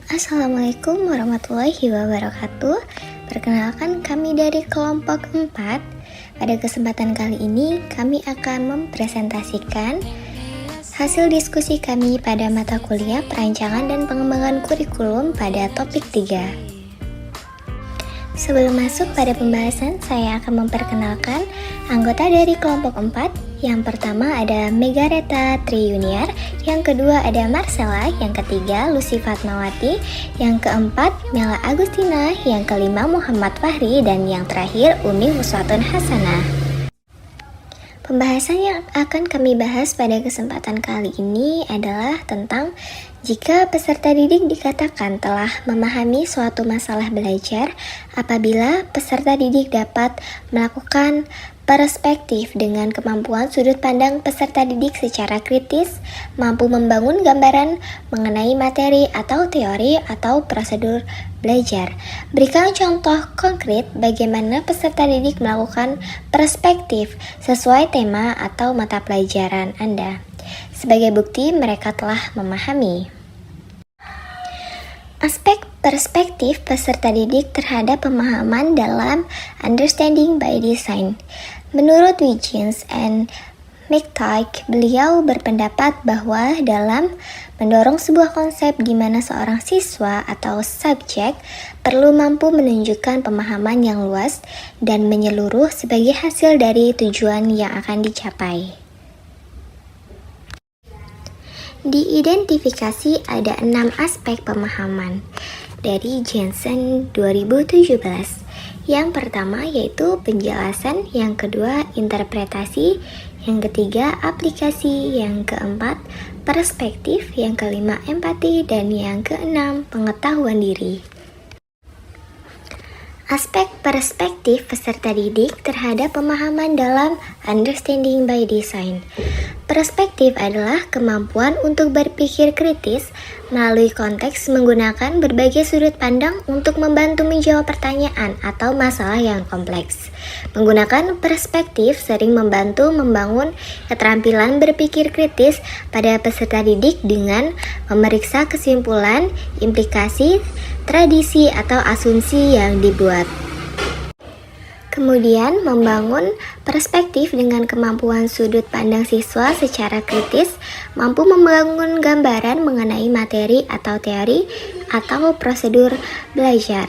Assalamualaikum warahmatullahi wabarakatuh. Perkenalkan, kami dari kelompok 4. Pada kesempatan kali ini kami akan mempresentasikan hasil diskusi kami pada mata kuliah perancangan dan pengembangan kurikulum pada topik 3. Sebelum masuk pada pembahasan, saya akan memperkenalkan anggota dari kelompok 4. Yang pertama ada Megareta Triyuniar, yang kedua ada Marcella, yang ketiga Lucy Fatmawati, yang keempat Mela Agustina, yang kelima Muhammad Fahri, dan yang terakhir Umi Huswatun Hasanah. Pembahasan yang akan kami bahas pada kesempatan kali ini adalah tentang jika peserta didik dikatakan telah memahami suatu masalah belajar apabila peserta didik dapat melakukan perspektif dengan kemampuan sudut pandang peserta didik secara kritis, mampu membangun gambaran mengenai materi atau teori atau prosedur belajar. Berikan contoh konkret bagaimana peserta didik melakukan perspektif sesuai tema atau mata pelajaran Anda. Sebagai bukti mereka telah memahami. Aspek perspektif peserta didik terhadap pemahaman dalam Understanding by Design. Menurut Wiggins and McTighe, beliau berpendapat bahwa dalam mendorong sebuah konsep di mana seorang siswa atau subjek perlu mampu menunjukkan pemahaman yang luas dan menyeluruh sebagai hasil dari tujuan yang akan dicapai. Diidentifikasi ada 6 aspek pemahaman dari Jensen 2017. Yang pertama yaitu penjelasan, yang kedua interpretasi, yang ketiga aplikasi, yang keempat perspektif, yang kelima empati, dan yang keenam pengetahuan diri. Aspek perspektif peserta didik terhadap pemahaman dalam Understanding by Design. Perspektif adalah kemampuan untuk berpikir kritis melalui konteks menggunakan berbagai sudut pandang untuk membantu menjawab pertanyaan atau masalah yang kompleks. Menggunakan perspektif sering membantu membangun keterampilan berpikir kritis pada peserta didik dengan memeriksa kesimpulan, implikasi, tradisi atau asumsi yang dibuat. Kemudian, membangun perspektif dengan kemampuan sudut pandang siswa secara kritis, mampu membangun gambaran mengenai materi atau teori atau prosedur belajar.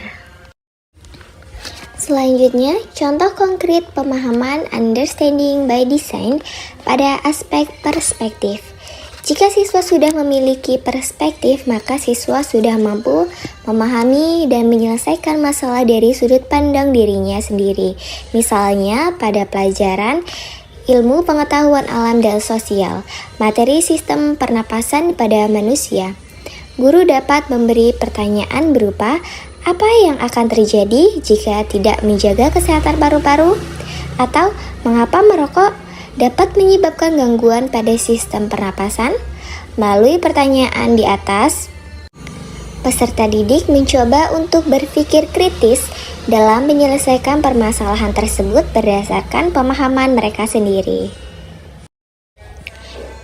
Selanjutnya, contoh konkret pemahaman Understanding by Design pada aspek perspektif. Jika siswa sudah memiliki perspektif, maka siswa sudah mampu memahami dan menyelesaikan masalah dari sudut pandang dirinya sendiri. Misalnya, pada pelajaran ilmu pengetahuan alam dan sosial, materi sistem pernapasan pada manusia, guru dapat memberi pertanyaan berupa, apa yang akan terjadi jika tidak menjaga kesehatan paru-paru? Atau, mengapa merokok dapat menyebabkan gangguan pada sistem pernapasan? Melalui pertanyaan di atas, peserta didik mencoba untuk berpikir kritis dalam menyelesaikan permasalahan tersebut berdasarkan pemahaman mereka sendiri.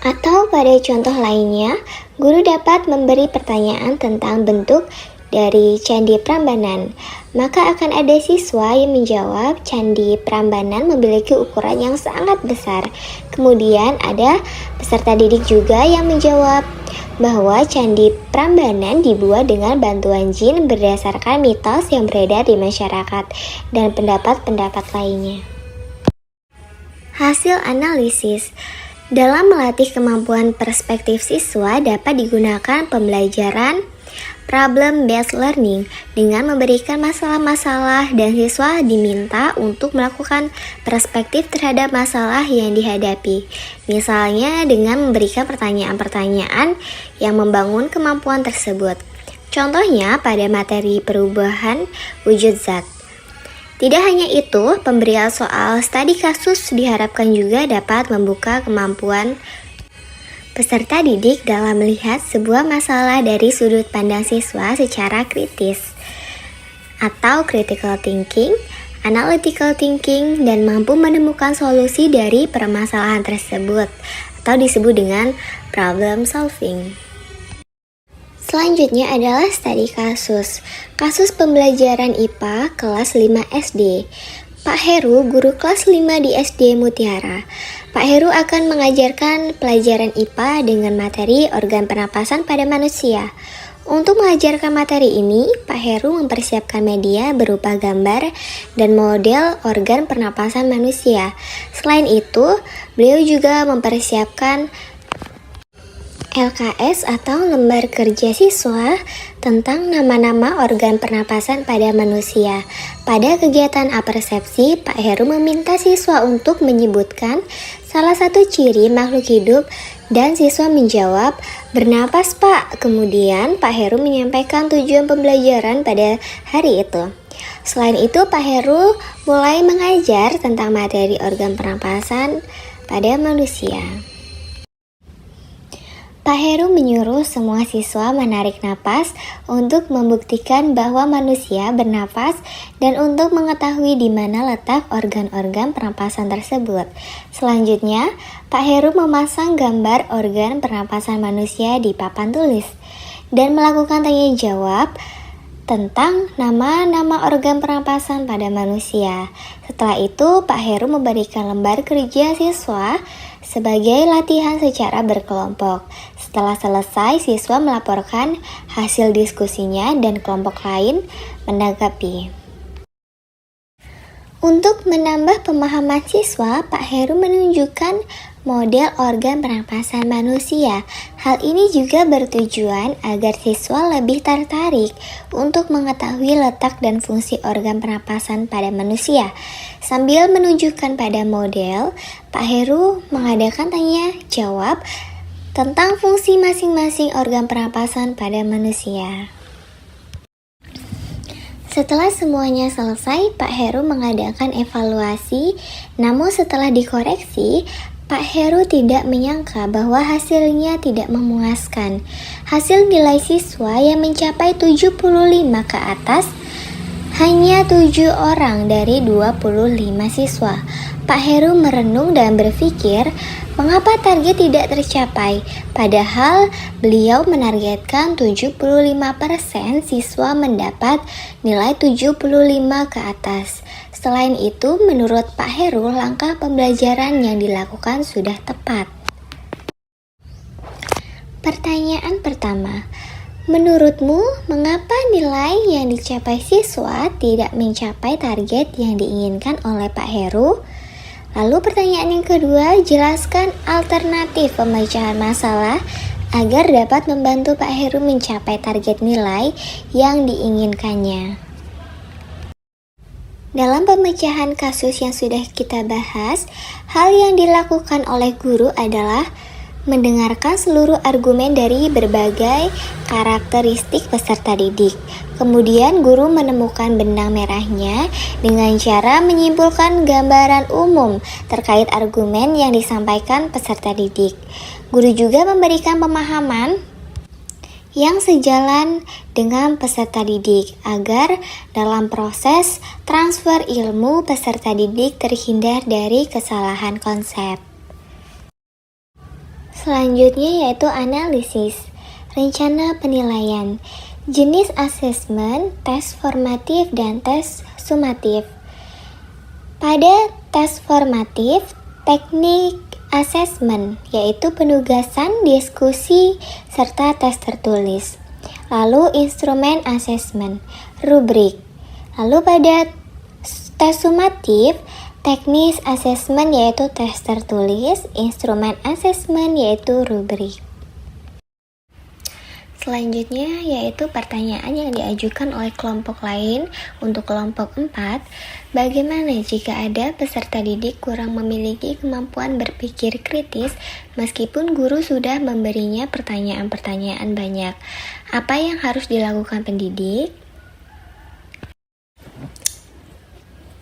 Atau pada contoh lainnya, guru dapat memberi pertanyaan tentang bentuk dari Candi Prambanan, maka akan ada siswa yang menjawab Candi Prambanan memiliki ukuran yang sangat besar. Kemudian ada peserta didik juga yang menjawab bahwa Candi Prambanan dibuat dengan bantuan jin berdasarkan mitos yang beredar di masyarakat dan pendapat-pendapat lainnya. Hasil analisis. Dalam melatih kemampuan perspektif siswa dapat digunakan pembelajaran problem-based learning dengan memberikan masalah-masalah dan siswa diminta untuk melakukan perspektif terhadap masalah yang dihadapi. Misalnya dengan memberikan pertanyaan-pertanyaan yang membangun kemampuan tersebut. Contohnya pada materi perubahan wujud zat. Tidak hanya itu, pemberian soal studi kasus diharapkan juga dapat membuka kemampuan peserta didik dalam melihat sebuah masalah dari sudut pandang siswa secara kritis, atau critical thinking, analytical thinking, dan mampu menemukan solusi dari permasalahan tersebut, atau disebut dengan problem solving. Selanjutnya adalah studi kasus. Kasus pembelajaran IPA kelas 5 SD. Pak Heru, guru kelas 5 di SD Mutiara. Pak Heru akan mengajarkan pelajaran IPA dengan materi organ pernapasan pada manusia. Untuk mengajarkan materi ini, Pak Heru mempersiapkan media berupa gambar dan model organ pernapasan manusia. Selain itu, beliau juga mempersiapkan LKS atau lembar kerja siswa tentang nama-nama organ pernapasan pada manusia. Pada kegiatan apersepsi, Pak Heru meminta siswa untuk menyebutkan salah satu ciri makhluk hidup dan siswa menjawab, "Bernapas, Pak." Kemudian Pak Heru menyampaikan tujuan pembelajaran pada hari itu. Selain itu, Pak Heru mulai mengajar tentang materi organ pernapasan pada manusia. Pak Heru menyuruh semua siswa menarik napas untuk membuktikan bahwa manusia bernapas dan untuk mengetahui di mana letak organ-organ pernapasan tersebut. Selanjutnya, Pak Heru memasang gambar organ pernapasan manusia di papan tulis dan melakukan tanya jawab tentang nama-nama organ pernapasan pada manusia. Setelah itu, Pak Heru memberikan lembar kerja siswa sebagai latihan secara berkelompok. Setelah selesai, siswa melaporkan hasil diskusinya dan kelompok lain menanggapi. Untuk menambah pemahaman siswa, Pak Heru menunjukkan model organ pernapasan manusia. Hal ini juga bertujuan agar siswa lebih tertarik untuk mengetahui letak dan fungsi organ pernapasan pada manusia. Sambil menunjukkan pada model, Pak Heru mengadakan tanya jawab tentang fungsi masing-masing organ pernapasan pada manusia. Setelah semuanya selesai, Pak Heru mengadakan evaluasi, namun setelah dikoreksi, Pak Heru tidak menyangka bahwa hasilnya tidak memuaskan. Hasil nilai siswa yang mencapai 75 ke atas hanya 7 orang dari 25 siswa. Pak Heru merenung dan berpikir, mengapa target tidak tercapai? Padahal beliau menargetkan 75% siswa mendapat nilai 75 ke atas. Selain itu, menurut Pak Heru, langkah pembelajaran yang dilakukan sudah tepat. Pertanyaan pertama, menurutmu mengapa nilai yang dicapai siswa tidak mencapai target yang diinginkan oleh Pak Heru? Lalu pertanyaan yang kedua, jelaskan alternatif pemecahan masalah agar dapat membantu Pak Heru mencapai target nilai yang diinginkannya. Dalam pemecahan kasus yang sudah kita bahas, hal yang dilakukan oleh guru adalah mendengarkan seluruh argumen dari berbagai karakteristik peserta didik. Kemudian guru menemukan benang merahnya dengan cara menyimpulkan gambaran umum terkait argumen yang disampaikan peserta didik. Guru juga memberikan pemahaman yang sejalan dengan peserta didik agar dalam proses transfer ilmu peserta didik terhindar dari kesalahan konsep. Selanjutnya yaitu analisis, rencana penilaian, jenis asesmen, tes formatif, dan tes sumatif. Pada tes formatif, teknik asesmen yaitu penugasan, diskusi, serta tes tertulis. Lalu instrumen asesmen, rubrik. Lalu pada tes sumatif, teknis asesmen yaitu tes tertulis, instrumen asesmen yaitu rubrik. Selanjutnya yaitu pertanyaan yang diajukan oleh kelompok lain untuk kelompok 4. Bagaimana jika ada peserta didik kurang memiliki kemampuan berpikir kritis meskipun guru sudah memberinya pertanyaan-pertanyaan banyak? Apa yang harus dilakukan pendidik?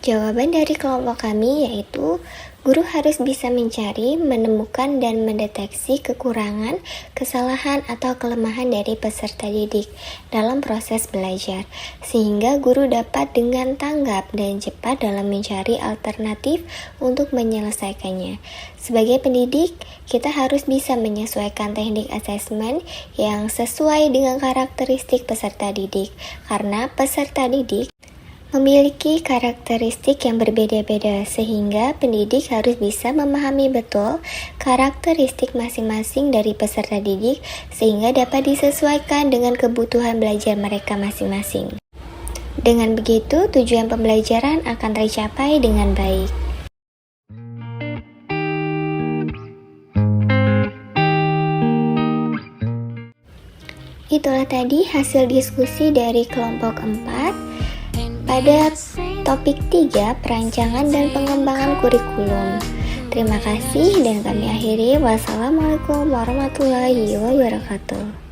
Jawaban dari kelompok kami yaitu guru harus bisa mencari, menemukan, dan mendeteksi kekurangan, kesalahan, atau kelemahan dari peserta didik dalam proses belajar, sehingga guru dapat dengan tanggap dan cepat dalam mencari alternatif untuk menyelesaikannya. Sebagai pendidik, kita harus bisa menyesuaikan teknik asesmen yang sesuai dengan karakteristik peserta didik, karena peserta didik memiliki karakteristik yang berbeda-beda, sehingga pendidik harus bisa memahami betul karakteristik masing-masing dari peserta didik sehingga dapat disesuaikan dengan kebutuhan belajar mereka masing-masing. Dengan begitu, tujuan pembelajaran akan tercapai dengan baik. Itulah tadi hasil diskusi dari kelompok 4 pada topik 3, perancangan dan pengembangan kurikulum. Terima kasih dan kami akhiri. Wassalamualaikum warahmatullahi wabarakatuh.